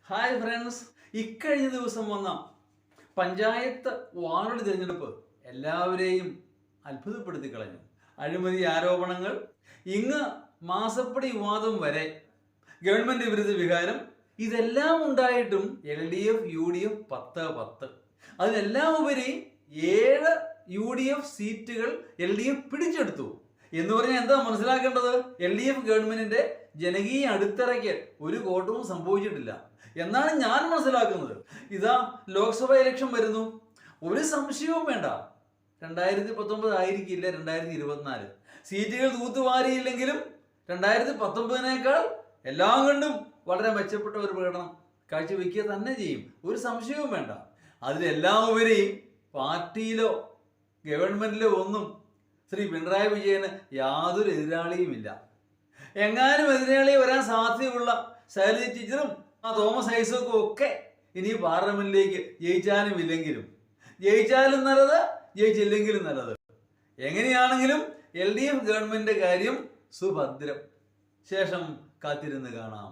Hi friends, ഇക്കഴിഞ്ഞ ദിവസം വന്ന പഞ്ചായത്ത് വാർഡ് തിരഞ്ഞെടുപ്പ് എല്ലാവരെയും അത്ഭുതപ്പെടുത്തി കളഞ്ഞു. അഴിമതി ആരോപണങ്ങൾ, ഇങ്ങ് മാസപ്പടി വിവാദം വരെ, ഗവൺമെന്റ് വിരുദ്ധ വികാരം, ഇതെല്ലാം ഉണ്ടായിട്ടും LDF UDF 10-10. അതിനെല്ലാം ഉപരി 7 UDF സീറ്റുകൾ LDF പിടിച്ചെടുത്തു എന്ന് പറഞ്ഞാൽ എന്താ മനസ്സിലാക്കേണ്ടത്? LDF ഗവൺമെന്റിന്റെ ജനകീയ അടിത്തറയ്ക്ക് ഒരു കോട്ടവും സംഭവിച്ചിട്ടില്ല എന്നാണ് ഞാൻ മനസ്സിലാക്കുന്നത്. ഇതാ ലോക്സഭ ഇലക്ഷൻ വരുന്നു, ഒരു സംശയവും വേണ്ട, 2019 ആയിരിക്കില്ല 2024. സീറ്റുകൾ തൂത്തുവാരിയില്ലെങ്കിലും 2019 എല്ലാം കൊണ്ടും വളരെ മെച്ചപ്പെട്ട ഒരു പ്രകടനം കാഴ്ചവെക്കുക തന്നെ ചെയ്യും, ഒരു സംശയവും വേണ്ട. അതിലെല്ലാം ഉപരി പാർട്ടിയിലോ ഗവൺമെന്റിലോ ഒന്നും ശ്രീ പിണറായി വിജയന് യാതൊരു എതിരാളിയുമില്ല. എങ്ങാനും എതിരാളി വരാൻ സാധ്യതയുള്ള ശൈലജ ടീച്ചറും തോമസ് ഐസക്കും ഒക്കെ ഇനി പാർലമെന്റിലേക്ക് ജയിച്ചാലും ഇല്ലെങ്കിലും, ജയിച്ചാലും നല്ലത്, ജയിച്ചില്ലെങ്കിലും നല്ലത്. എങ്ങനെയാണെങ്കിലും LDF ഗവൺമെന്റിന്റെ കാര്യം സുഭദ്രം. ശേഷം കാത്തിരുന്ന് കാണാം.